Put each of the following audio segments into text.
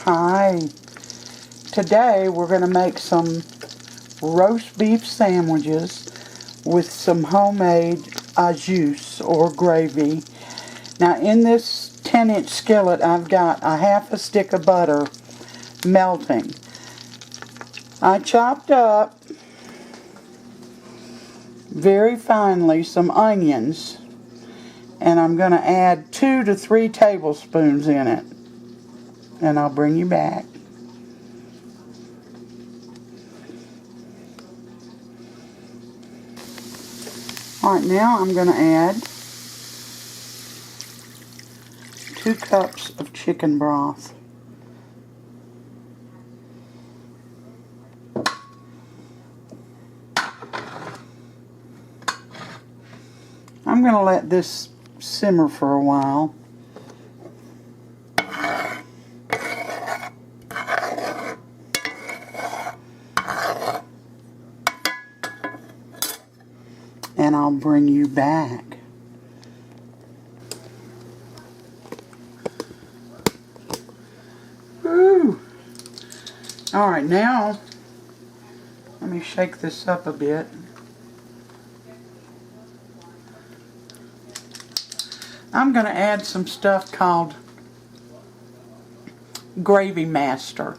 Hi. Today we're going to make some roast beef sandwiches with some homemade jus or gravy. Now in this 10-inch skillet I've got a half a stick of butter melting. I chopped up very finely some onions, and I'm going to add 2 to 3 tablespoons in it, and I'll bring you back. Alright, now I'm going to add 2 cups of chicken broth. I'm going to let this simmer for a while. And I'll bring you back. Woo! Alright, now let me shake this up a bit. I'm going to add some stuff called Gravy Master.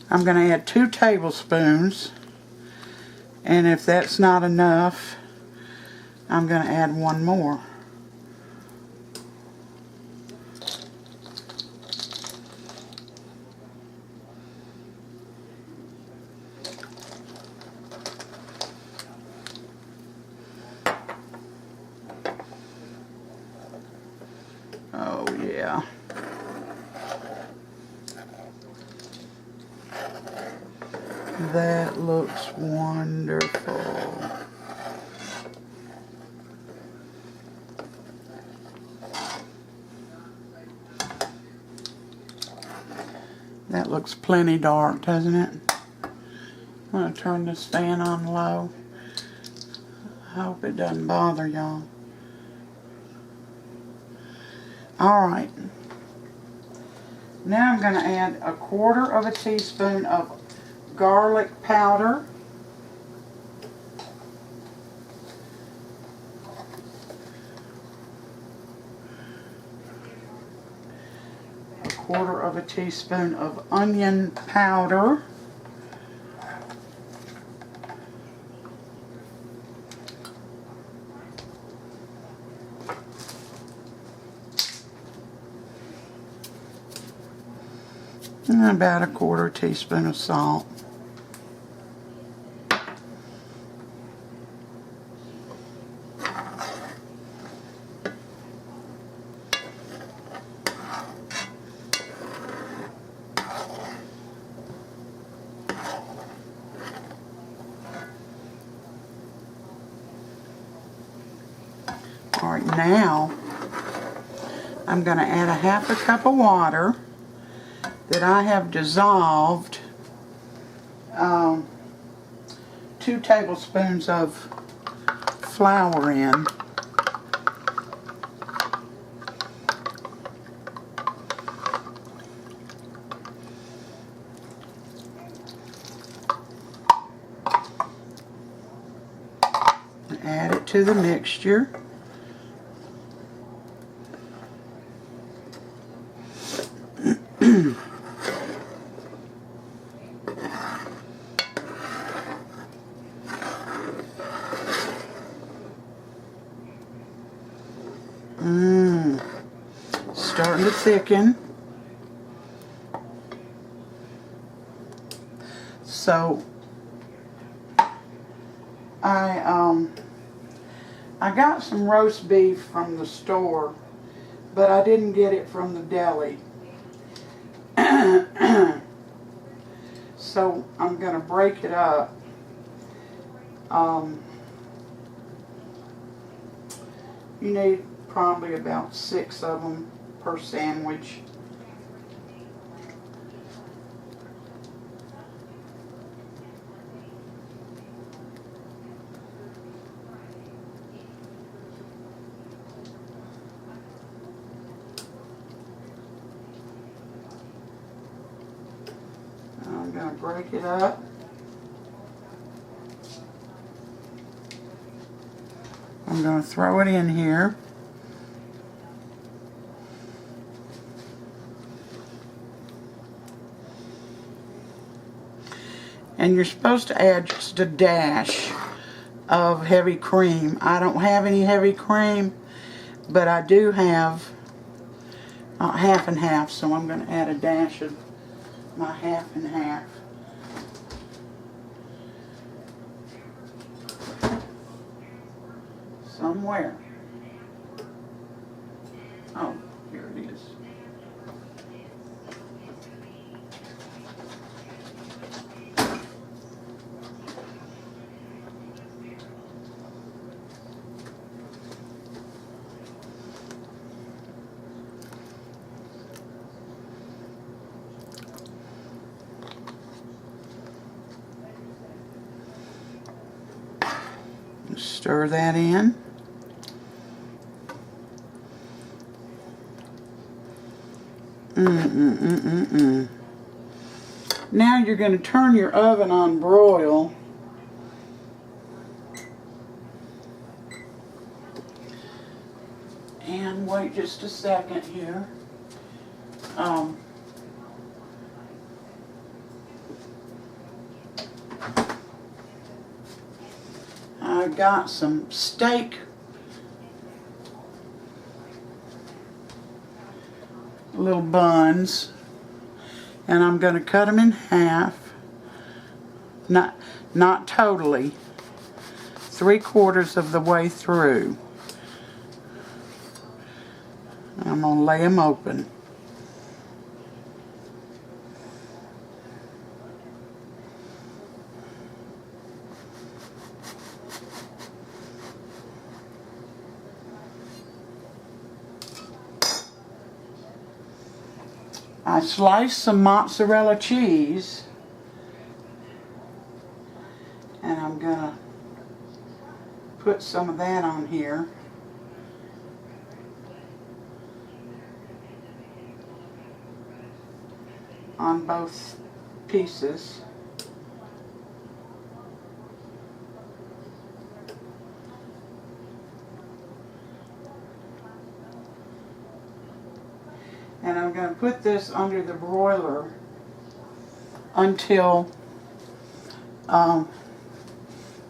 I'm going to add 2 tablespoons, and if that's not enough, I'm going to add 1 more. Oh yeah. That looks wonderful. That looks plenty dark, doesn't it? I'm going to turn this fan on low. I hope it doesn't bother y'all. Alright. Now I'm going to add 1/4 teaspoon of garlic powder. A 1/4 teaspoon of onion powder. And about 1/4 teaspoon of salt. Alright, now I'm going to add a 1/2 cup of water that I have dissolved 2 tablespoons of flour in. Add it to the mixture. Starting to thicken. So I got some roast beef from the store, but I didn't get it from the deli. So I'm going to break it up. You need probably about 6 of them per sandwich. going to break it up. I'm going to throw it in here. And you're supposed to add just a dash of heavy cream. I don't have any heavy cream, but I do have half and half, so I'm going to add a dash of my half and half. Somewhere. Oh, here it is. Stir that in. Now you're going to turn your oven on broil. And wait just a second here. I got some steak little buns, and I'm going to cut them in half, not totally, 3/4 of the way through. I'm going to lay them open. I sliced some mozzarella cheese, and I'm going to put some of that on here. On both pieces. And I'm going to put this under the broiler until, let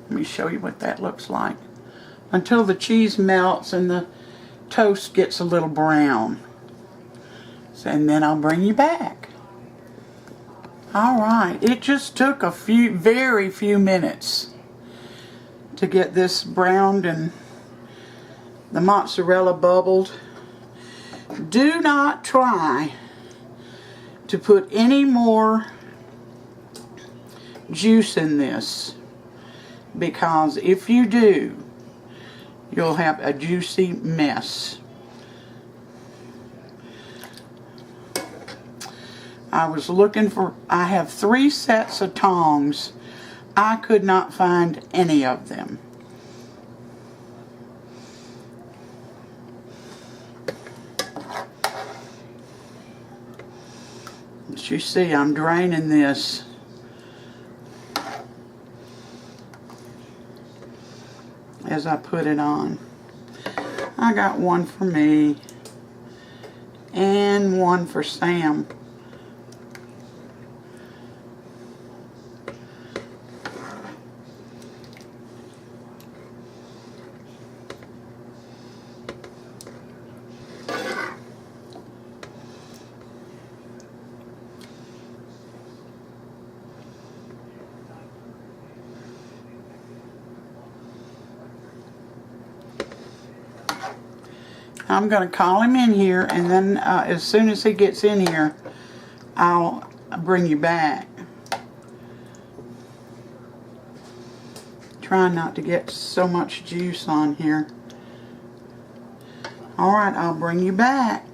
me show you what that looks like, until the cheese melts and the toast gets a little brown. So, and then I'll bring you back. Alright, it just took a very few minutes to get this browned and the mozzarella bubbled. Do not try to put any more juice in this, because if you do, you'll have a juicy mess. I was looking for, I have 3 sets of tongs. I could not find any of them. As you see, I'm draining this. As I put it on. I got one for me and one for Sam. I'm going to call him in here, and then as soon as he gets in here, I'll bring you back. Try not to get so much juice on here. Alright, I'll bring you back.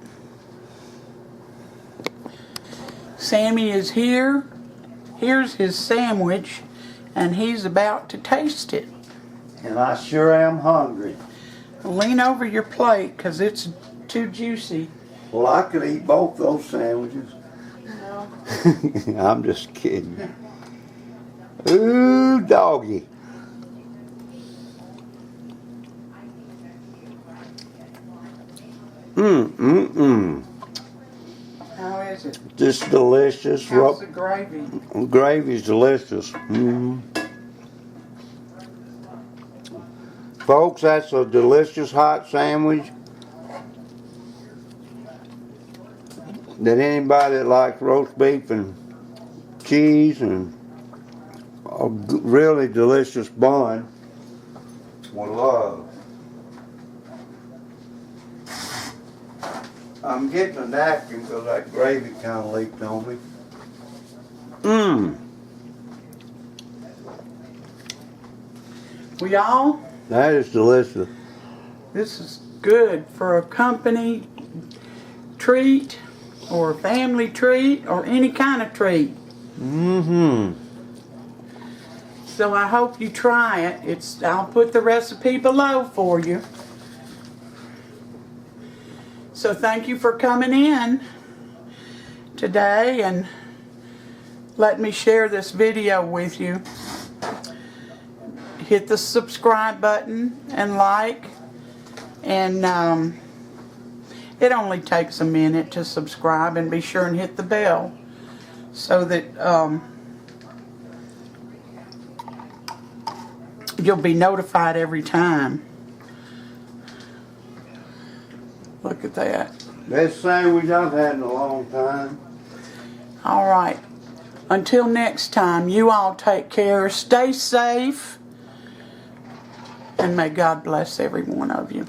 Sammy is here. Here's his sandwich, and he's about to taste it. And I sure am hungry. Lean over your plate, because it's too juicy. Well, I could eat both those sandwiches. No, y'all. I'm just kidding. Ooh, doggy. How is it? Just delicious. How's the gravy? Gravy's delicious. Folks, that's a delicious hot sandwich that anybody that likes roast beef and cheese and a really delicious bun will love. I'm getting a napkin because that gravy kind of leaked on me. Well, y'all, That is delicious. this is good for a company treat or a family treat or any kind of treat. So I hope you try it. I'll put the recipe below for you. So thank you for coming in today and let me share this video with you. Hit the subscribe button and like, and it only takes a minute to subscribe, and be sure and hit the bell so that you'll be notified every time. Look at that. Best sandwich I've had in a long time. All right. Until next time, you all take care. Stay safe. And may God bless every one of you.